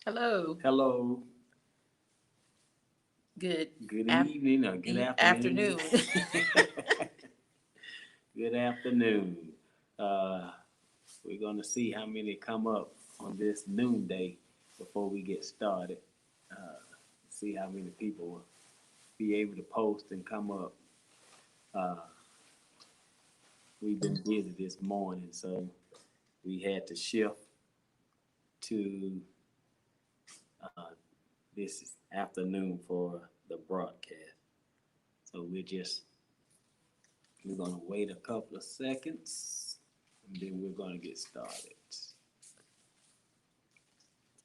Hello. Hello, Good good af- evening or good afternoon. afternoon. Good afternoon. Uh, we're going to see how many come up on this noonday before we get started. Uh, see how many people will be able to post and come up. Uh, we've been busy this morning, so we had to shift to uh, this afternoon for the broadcast. So we're gonna wait a couple of seconds and then we're gonna get started.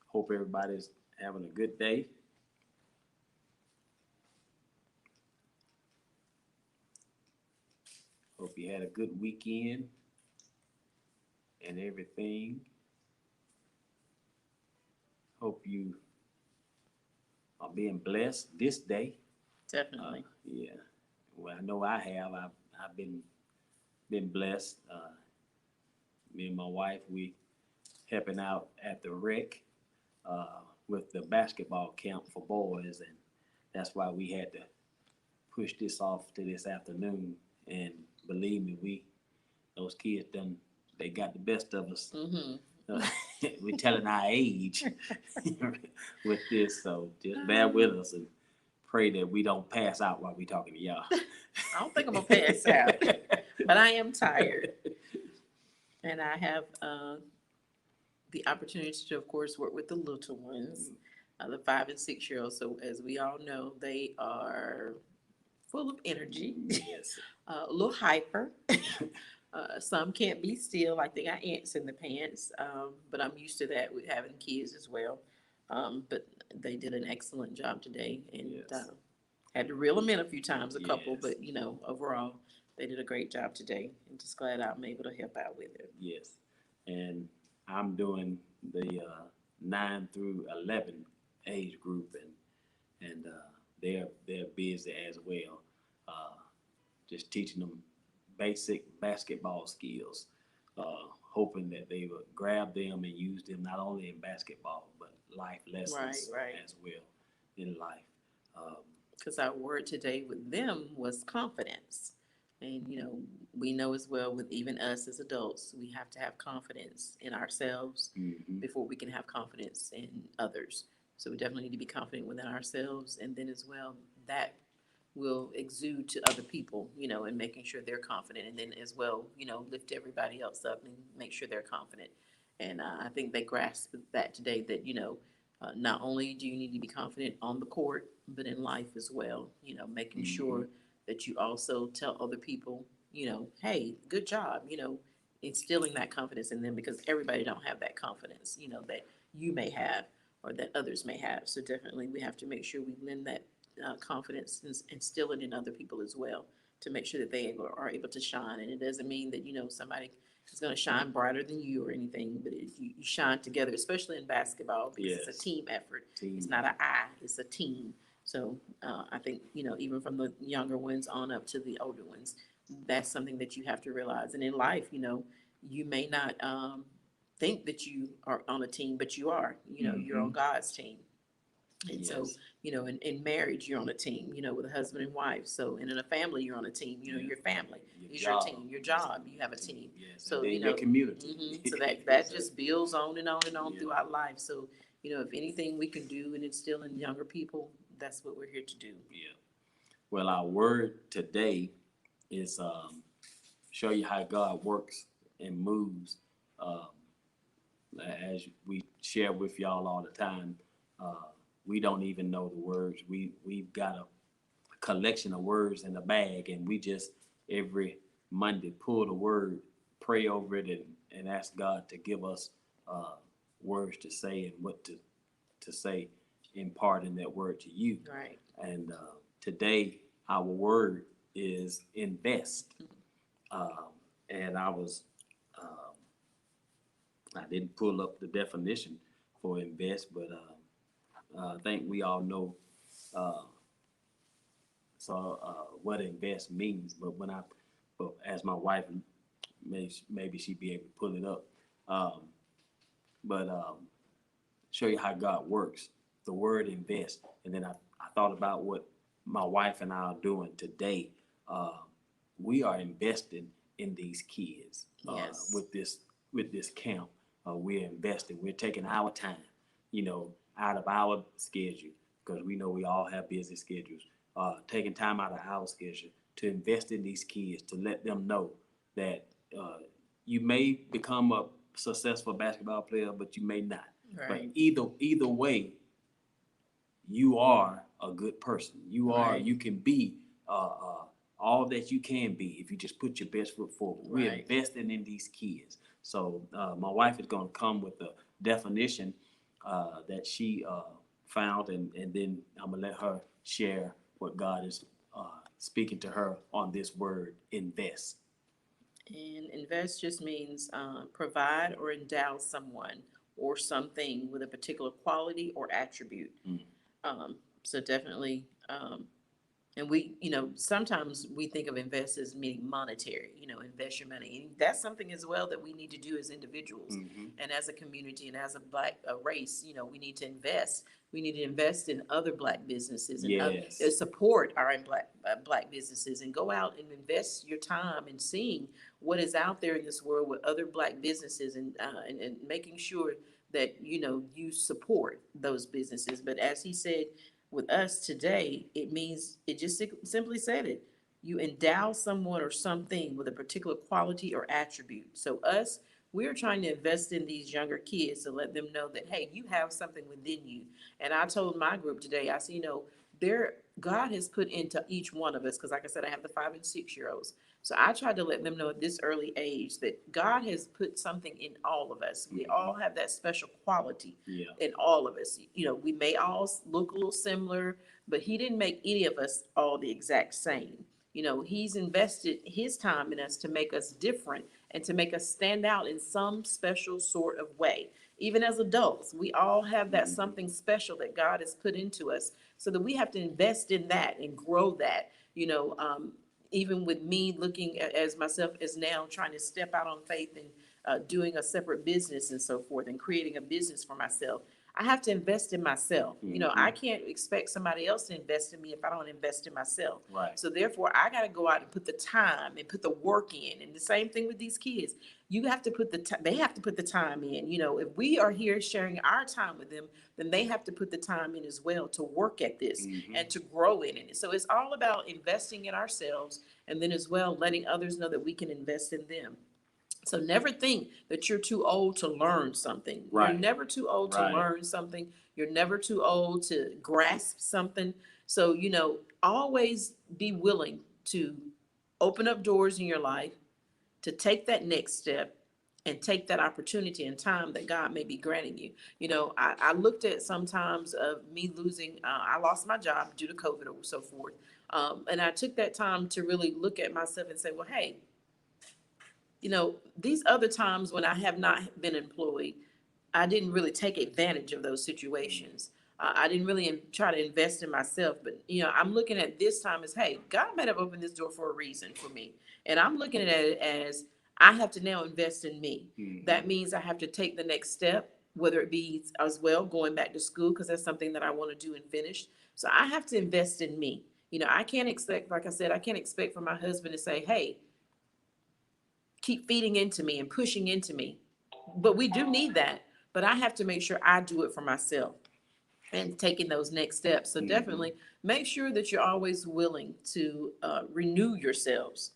Hope everybody's having a good day. Hope you had a good weekend and everything. Hope you are being blessed this day. Definitely. Yeah. Well, I know I have. I've been blessed. Me and my wife, we helping out at the rec with the basketball camp for boys, and that's why we had to push this off to this afternoon. And believe me, those kids done they got the best of us. Mm-hmm. We're telling our age with this, so just bear with us and pray that we don't pass out while we talking to y'all. I don't think I'm gonna pass out, but I am tired, and I have the opportunity to, of course, work with the little ones, the 5 and 6 year olds. So, as we all know, they are full of energy, Yes. a little hyper. Some can't be still, like they got ants in the pants. But I'm used to that with having kids as well. But they did an excellent job today, and Yes. had to reel them in a few times, a couple. Yes. But overall, they did a great job today, and just glad I'm able to help out with it. Yes. And I'm doing the 9 through 11 age group, and they're busy as well. Uh, just teaching them basic basketball skills, hoping that they would grab them and use them not only in basketball but life lessons Right. as well in life. Um, Because our word today with them was confidence. And, we know as well with even us as adults, we have to have confidence in ourselves before we can have confidence in others. So we definitely need to be confident within ourselves. And then as well, that will exude to other people, and making sure they're confident. And then as well, lift everybody else up and make sure they're confident. And I think they grasped that today that, not only do you need to be confident on the court, but in life as well, making sure that you also tell other people, hey, good job, instilling that confidence in them because everybody don't have that confidence, that you may have or that others may have. So definitely we have to make sure we lend that confidence and instill it in other people as well to make sure that they are able to shine. And it doesn't mean that, somebody is going to shine brighter than you or anything, but you shine together, especially in basketball because it's a team effort. It's not an I, it's a team. So I think, even from the younger ones on up to the older ones, that's something that you have to realize. And in life, you may not think that you are on a team, but you are. You're on God's team. And so, in marriage, you're on a team, with a husband and wife. So, and in a family, you're on a team. Your family is your team. Your job, you have a team. Yes. So, your community. so that just builds on and on and on throughout life. So, if anything we can do and instill in younger people, that's what we're here to do. Yeah. Well, our word today is show you how God works and moves. Um, as we share with y'all all the time, uh, we don't even know the words. We've got a collection of words in the bag, and we just every Monday pull the word, pray over it, and ask God to give us uh, words to say and what to say, imparting that word to you. Right. And today, our word is invest. Um, and I didn't pull up the definition for invest, but I think we all know uh, what invest means. But as my wife, maybe she'd be able to pull it up. Um, but show you how God works. The word invest. And then I thought about what my wife and I are doing today. We are investing in these kids Yes. with this camp. We're investing. We're taking our time, out of our schedule, because we know we all have busy schedules. Taking time out of our schedule to invest in these kids, to let them know that you may become a successful basketball player, but you may not. Right. But either way, you are a good person. Right. You can be all that you can be if you just put your best foot forward. We're Right. investing in these kids. So my wife is going to come with a definition that she found, and then I'm going to let her share what God is speaking to her on this word, invest. And invest just means provide or endow someone or something with a particular quality or attribute. So definitely, and we, sometimes we think of invest as meaning monetary, invest your money. And that's something as well that we need to do as individuals and as a community and as a race, we need to invest. We need to invest in other Black businesses and Yes. support our Black businesses, and go out and invest your time in seeing what is out there in this world with other Black businesses, and making sure that, you support those businesses. But as he said, with us today, it just simply said it. You endow someone or something with a particular quality or attribute. So we're trying to invest in these younger kids to let them know that, hey, you have something within you. And I told my group today, I said, God has put into each one of us, because like I said, I have the 5 and 6 year olds. So I tried to let them know at this early age that God has put something in all of us. We all have that special quality in all of us. We may all look a little similar, but he didn't make any of us all the exact same. He's invested his time in us to make us different and to make us stand out in some special sort of way. Even as adults, we all have that something special that God has put into us, so that we have to invest in that and grow that. Even with me looking as myself as now trying to step out on faith and doing a separate business and so forth, and creating a business for myself, I have to invest in myself. I can't expect somebody else to invest in me if I don't invest in myself. Right. So therefore, I got to go out and put the time and put the work in. And the same thing with these kids. You have to put they have to put the time in. If we are here sharing our time with them, then they have to put the time in as well to work at this and to grow in it. So it's all about investing in ourselves, and then as well letting others know that we can invest in them. So never think that you're too old to learn something. Right. You're never too old to learn something. You're never too old to grasp something. So, always be willing to open up doors in your life, to take that next step, and take that opportunity and time that God may be granting you. I looked at sometimes of me losing, I lost my job due to COVID or so forth. And I took that time to really look at myself and say, well, hey, these other times when I have not been employed, I didn't really take advantage of those situations. I didn't really try to invest in myself, but I'm looking at this time as, hey, God might have opened this door for a reason for me. And I'm looking at it as, I have to now invest in me. That means I have to take the next step, whether it be as well going back to school, because that's something that I want to do and finish. So I have to invest in me. I can't expect, like I said, I can't expect for my husband to say, hey, keep feeding into me and pushing into me. But we do need that. But I have to make sure I do it for myself and taking those next steps. So definitely make sure that you're always willing to renew yourselves,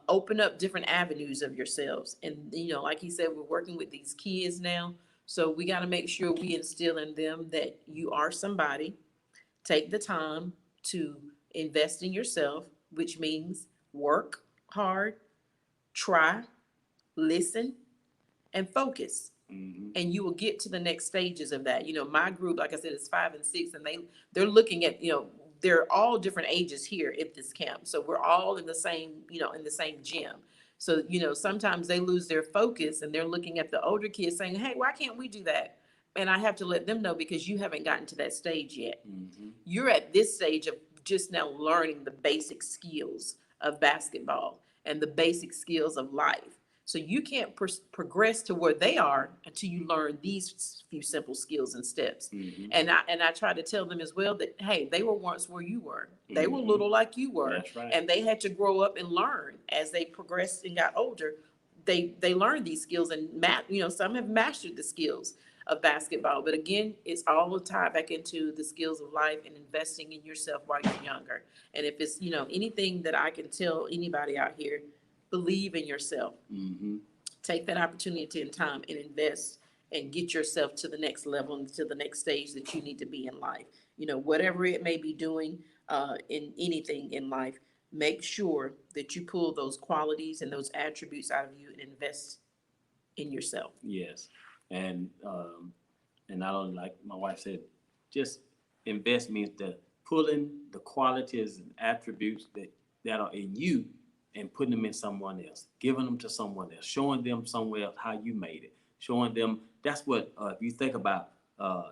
open up different avenues of yourselves. And, like he said, we're working with these kids now. So we got to make sure we instill in them that you are somebody. Take the time to invest in yourself, which means work hard, try, listen, and focus. And you will get to the next stages of that. My group, like I said, is 5 and 6, and they're looking at, they're all different ages here at this camp. So we're all in the same, in the same gym. So, sometimes they lose their focus and they're looking at the older kids saying, hey, why can't we do that? And I have to let them know, because you haven't gotten to that stage yet. You're at this stage of just now learning the basic skills of basketball and the basic skills of life. So you can't progress to where they are until you learn these few simple skills and steps. And I try to tell them as well that, hey, they were once where you were. They were little like you were. That's right. And they had to grow up and learn as they progressed and got older. They learned these skills and some have mastered the skills of basketball. But again, it's all tied back into the skills of life and investing in yourself while you're younger. And if it's, anything that I can tell anybody out here, believe in yourself. Take that opportunity in time and invest and get yourself to the next level and to the next stage that you need to be in life. Whatever it may be doing in anything in life, make sure that you pull those qualities and those attributes out of you and invest in yourself. Yes. And not only, like my wife said, just invest means that pulling the qualities and attributes that are in you and putting them in someone else, giving them to someone else, showing them somewhere else how you made it, showing them. That's what, if you think about,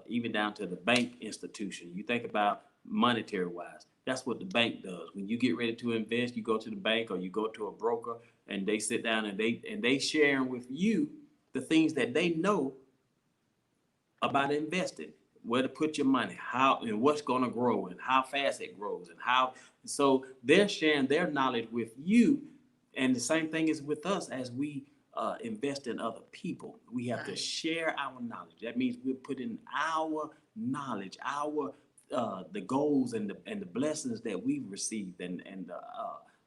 even down to the bank institution, you think about monetary wise, that's what the bank does. When you get ready to invest, you go to the bank or you go to a broker and they sit down and they sharing with you the things that they know about investing, where to put your money, how and what's going to grow and how fast it grows and how. So they're sharing their knowledge with you, and the same thing is with us as we invest in other people. We have to share our knowledge. That means we're putting our knowledge, our the goals and the blessings that we've received and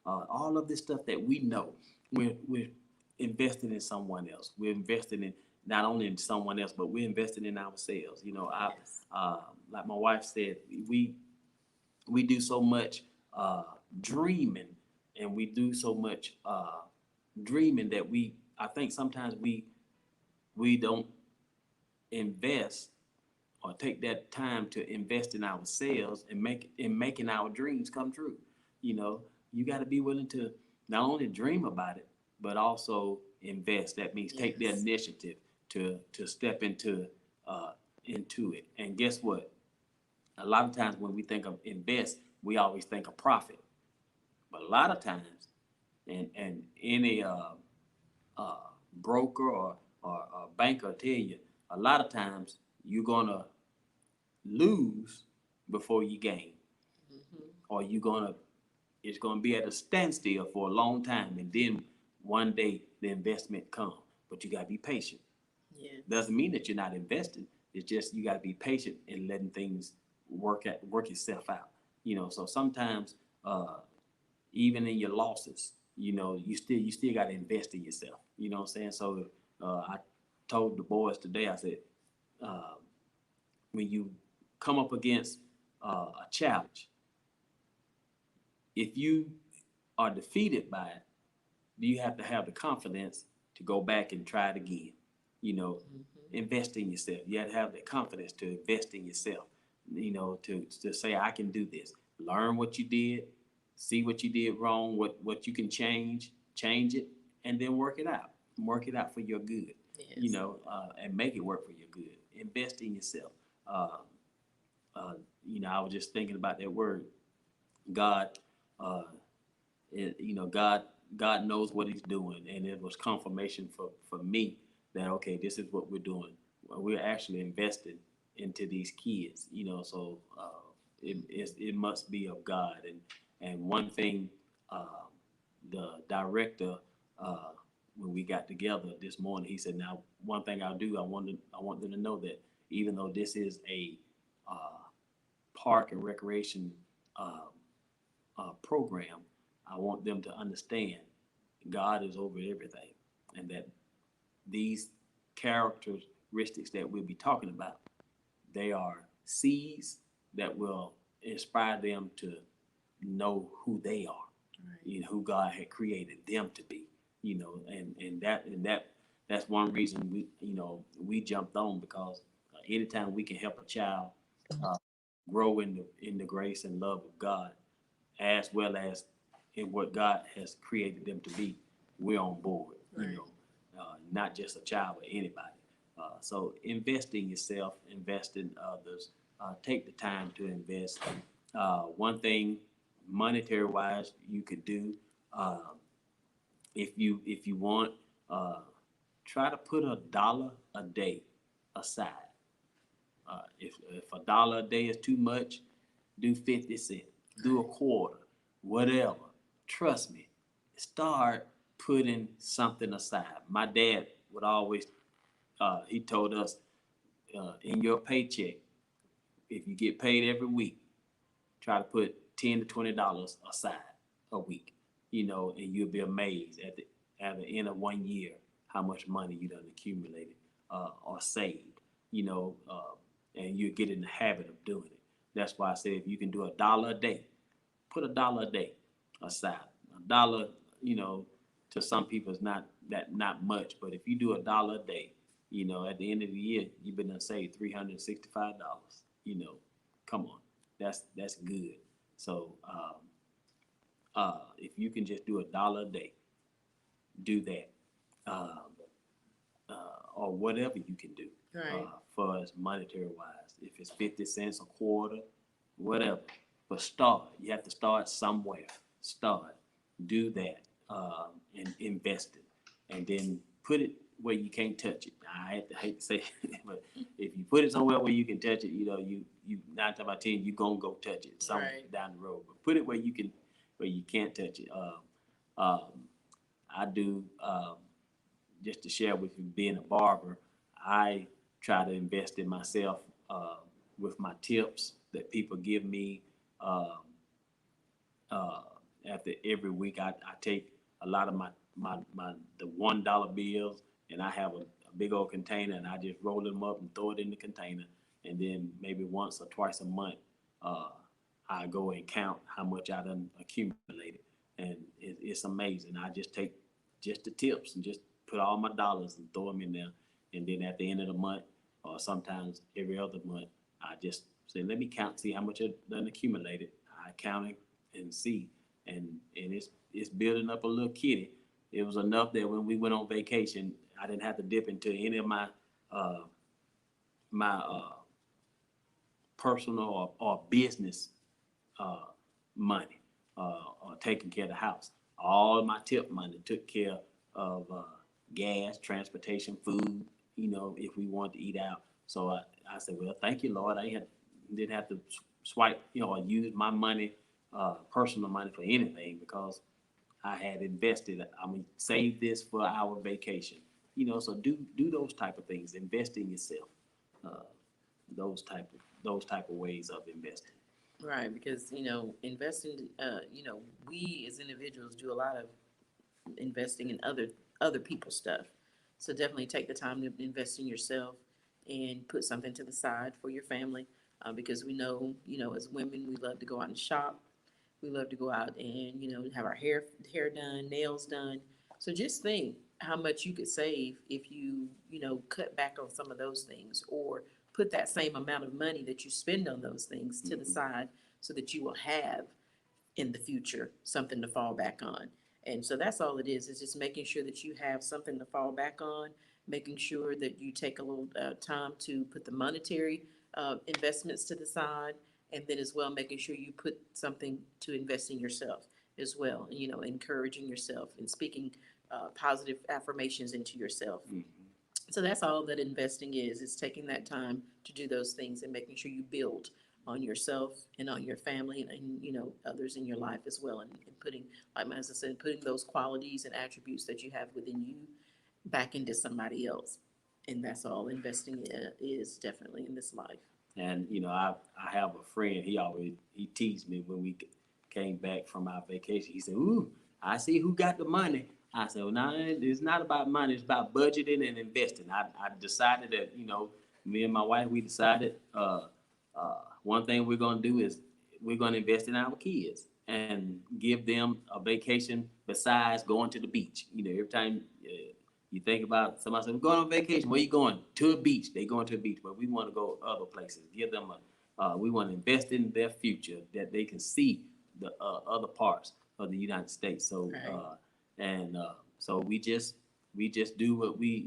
all of this stuff that we know. We're investing in someone else. We're investing in not only in someone else, but we're investing in ourselves. Like my wife said, we do so much dreaming, and we do so much dreaming that I think sometimes we don't invest or take that time to invest in ourselves and making our dreams come true. You got to be willing to not only dream about it, but also invest. That means take the initiative to step into it. And guess what? A lot of times when we think of invest, we always think of profit. But a lot of times, and any broker or banker tell you, a lot of times you're gonna lose before you gain, or it's gonna be at a standstill for a long time, and then one day the investment comes. But you gotta be patient. Doesn't mean that you're not investing. It's just you gotta be patient and letting things work itself out. So sometimes even in your losses, you still gotta invest in yourself. You know what I'm saying? So I told the boys today, I said, when you come up against a challenge, if you are defeated by it, you have to have the confidence to go back and try it again. Invest in yourself. You have to have the confidence to invest in yourself. To say, I can do this. Learn what you did, see what you did wrong, what you can change it, and then work it out. Work it out for your good. Yes. And make it work for your good. Invest in yourself. I was just thinking about that word, God. God knows what He's doing, and it was confirmation for me that, okay, this is what we're doing. We're actually investing into these kids. So it must be of God. And one thing, the director, when we got together this morning, he said, now one thing I'll do, I want them to know that even though this is a park and recreation program, I want them to understand God is over everything, and that these characteristics that we'll be talking about, they are seeds that will inspire them to know who they are, right. Who God had created them to be, and that's one reason we jumped on, because anytime we can help a child grow in the grace and love of God, as well as in what God has created them to be, we're on board. Right. Not just a child, but anybody. So invest in yourself, invest in others. Take the time to invest. One thing, monetary wise, you could do, if you want, try to put $1 a day aside. If $1 a day is too much, do 50 cents, do a quarter, whatever. Trust me, start putting something aside. My dad would always, he told us, in your paycheck, if you get paid every week, try to put $10 to $20 aside a week, and you'll be amazed at the end of 1 year how much money you done accumulated or saved, and you get in the habit of doing it. That's why I say if you can do $1 a day, put $1 a day aside. $1, to some people is not much, but if you do $1 a day, at the end of the year, you've been to save $365. Come on, that's good. So if you can just do $1 a day, do that, or whatever you can do, right. For us monetary wise. If it's 50 cents a quarter, whatever. But start. You have to start somewhere. Start. Do that, and invest it, and then put it where you can't touch it. I hate to say it, but if you put it somewhere where you can touch it, you 9 times out of 10 you gonna go touch it somewhere Right. down the road. But put it where you can't touch it. I do, just to share with you, being a barber, I try to invest in myself with my tips that people give me. After every week, I take a lot of my the $1 bills, and I have a big old container, and I just roll them up and throw it in the container, and then maybe once or twice a month, I go and count how much I done accumulated, and it's amazing. I just take just the tips and just put all my dollars and throw them in there, and then at the end of the month, or sometimes every other month, I just say, let me count, see how much I done accumulated. I count it and see, and it's building up a little kitty. It was enough that when we went on vacation, I didn't have to dip into any of my personal or business money, or taking care of the house. All my tip money took care of gas, transportation, food, if we wanted to eat out. So I said, well, thank you, Lord. Didn't have to swipe, or use my money, personal money for anything, because I had invested. Save this for our vacation. So do those type of things. Invest in yourself. Those type of ways of investing. Right, because investing. We as individuals do a lot of investing in other people's stuff. So definitely take the time to invest in yourself and put something to the side for your family, because we know, as women, we love to go out and shop. We love to go out and have our hair done, nails done. So just think how much you could save if you cut back on some of those things, or put that same amount of money that you spend on those things to the side, so that you will have in the future something to fall back on. And so that's all it is just making sure that you have something to fall back on, making sure that you take a little time to put the monetary investments to the side, and then as well making sure you put something to invest in yourself as well. Encouraging yourself and speaking positive affirmations into yourself. Mm-hmm. So that's all that investing is taking that time to do those things and making sure you build on yourself and on your family, and others in your life as well, and putting, like as I said, putting those qualities and attributes that you have within you back into somebody else. And that's all investing is definitely in this life. And I have a friend. He teased me when we came back from our vacation. He said, "Ooh, I see who got the money." I said, "Well, no, it's not about money. It's about budgeting and investing." I decided that me and my wife, we decided one thing we're gonna do is we're gonna invest in our kids and give them a vacation besides going to the beach. Every time you think about somebody said, "We're going on vacation. Where you going?" To a beach. They going to a beach, but we want to go other places. Give them we want to invest in their future, that they can see the other parts of the United States. So Right. so we just do what we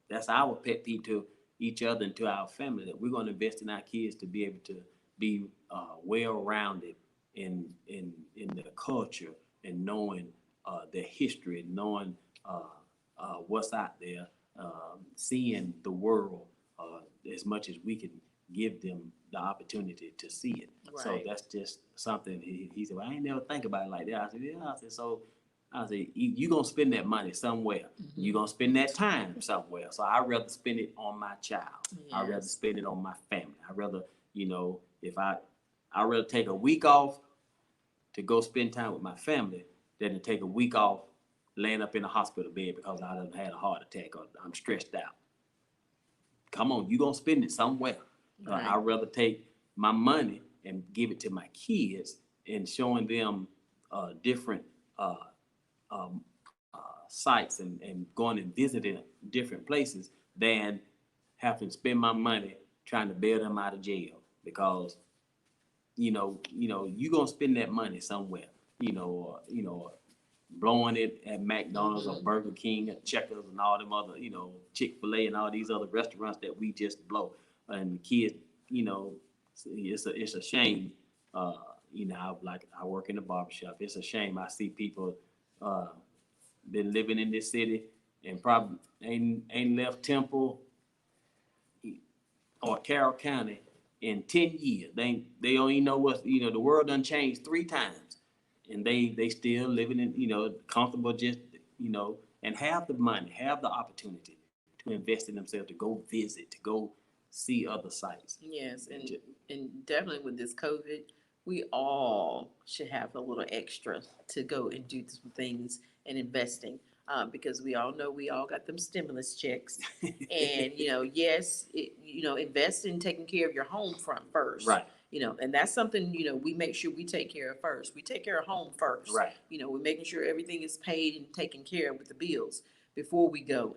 that's our pet peeve to each other and to our family, that we're going to invest in our kids to be able to be well rounded in the culture, and knowing their history, knowing what's out there, seeing the world as much as we can give them the opportunity to see it. So Right. that's just something. He said, well, I ain't never think about it like that. I said, yeah. I said, so I said, you going to spend that money somewhere. You're going to spend that time somewhere. So I'd rather spend it on my child. I'd rather Yes. spend it on my family. I'd rather, if I'd rather take a week off to go spend time with my family than to take a week off laying up in a hospital bed because I done had a heart attack or I'm stressed out. Come on, you're going to spend it somewhere. Right. I'd rather take my money and give it to my kids and showing them different um, sites and going and visiting different places than having to spend my money trying to bail them out of jail because you're gonna spend that money somewhere, blowing it at McDonald's or Burger King or Checkers and all them other, Chick-fil-A and all these other restaurants that we just blow. And the kids, it's a shame. I work in the barbershop. It's a shame. I see people been living in this city and probably ain't left Temple or Carroll County in 10 years. They don't even know what, the world done changed 3 times. And they still living in, comfortable just, and have the money, have the opportunity to invest in themselves, to go visit, to go see other sites. Yes, and definitely with this COVID, we all should have a little extra to go and do some things and investing. Because we all know we all got them stimulus checks, and yes, invest in taking care of your home front first. Right. And that's something we make sure we take care of first. We take care of home first. Right. We're making sure everything is paid and taken care of with the bills before we go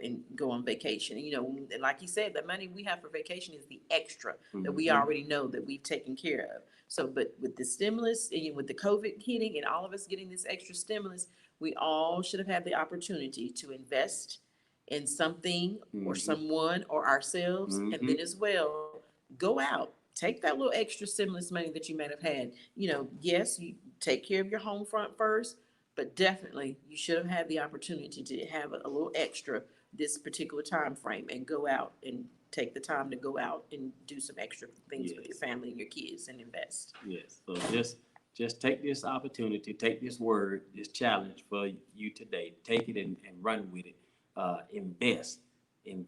on vacation. And like you said, the money we have for vacation is the extra that we already know that we've taken care of. So, but with the stimulus and with the COVID hitting and all of us getting this extra stimulus, we all should have had the opportunity to invest in something or someone or ourselves, and then as well, go out. Take that little extra stimulus money that you might have had. Yes, you take care of your home front first, but definitely you should have had the opportunity to have a little extra this particular time frame and go out and take the time to go out and do some extra things with your family and your kids and invest. Yes. So just take this opportunity, take this word, this challenge for you today. Take it and run with it. Invest in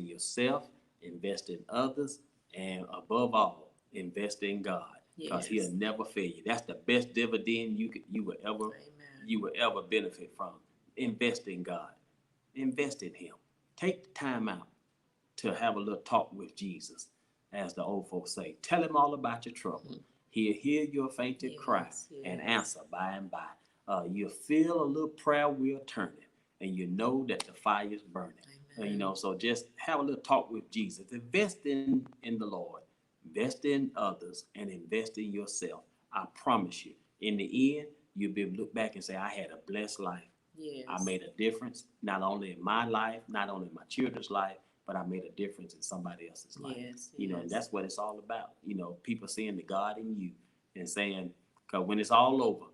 yourself, invest in others, and above all, invest in God, because He'll never fail you. That's the best dividend you will ever benefit from. Invest in God, invest in Him. Take the time out to have a little talk with Jesus, as the old folks say. Tell Him all about your trouble. He'll hear your fainted cry and answer by and by. You'll feel a little prayer wheel turning, and you know that the fire is burning. So just have a little talk with Jesus. Invest in the Lord, invest in others, and invest in yourself. I promise you, in the end, you'll be able to look back and say, I had a blessed life. Yes. I made a difference, not only in my life, not only in my children's life, but I made a difference in somebody else's life. And that's what it's all about. People seeing the God in you and saying, because when it's all over,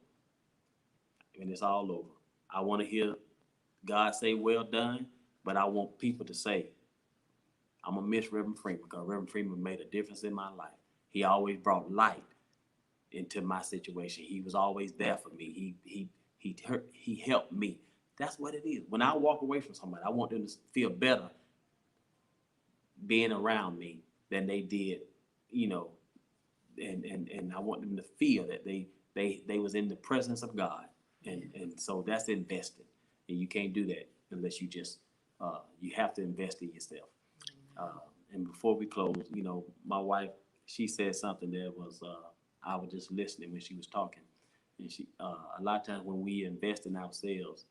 I want to hear God say, well done, but I want people to say, I'm going to miss Reverend Freeman, because Reverend Freeman made a difference in my life. He always brought light into my situation. He was always there for me. He helped me. That's what it is. When I walk away from somebody, I want them to feel better being around me than they did, and I want them to feel that they was in the presence of God. And so that's investing. And you can't do that unless you just, you have to invest in yourself. And before we close, my wife, she said something that was, I was just listening when she was talking. And she, a lot of times when we invest in ourselves,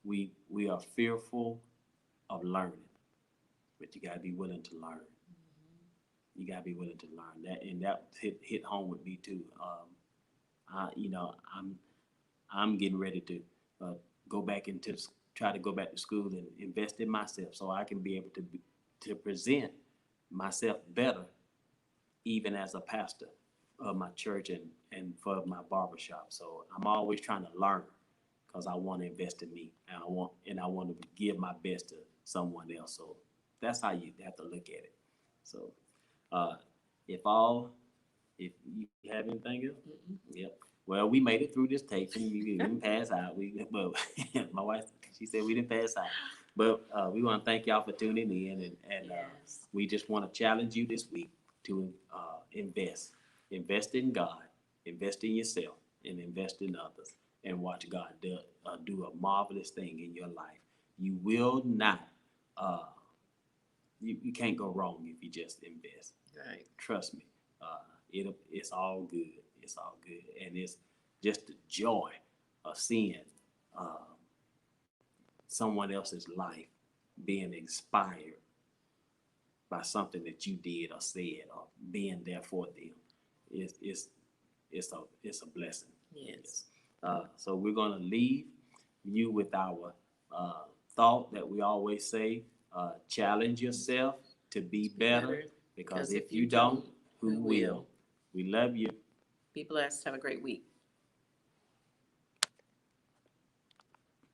we are fearful of learning, but you gotta be willing to learn. You gotta be willing to learn that, and that hit home with me too. I'm getting ready to try to go back to school and invest in myself, so I can be able to present myself better, even as a pastor of my church and for my barbershop. So I'm always trying to learn, because I want to invest in me, and I want to give my best to someone else. So that's how you have to look at it. So uh, if you have anything else, yep. Well, we made it through this tape, and we didn't pass out. But my wife, she said we didn't pass out. But we want to thank y'all for tuning in, and Yes. we just want to challenge you this week to invest in God, invest in yourself, and invest in others, and watch God do a marvelous thing in your life. You will not, you can't go wrong if you just invest. Right. Trust me, it's all good. It's all good, and it's just the joy of seeing uh, someone else's life being inspired by something that you did or said, or being there for them. It's a blessing. Yes. So we're gonna leave you with our thought that we always say: challenge yourself to be better, because if you don't, who will? We love you. Be blessed. Have a great week.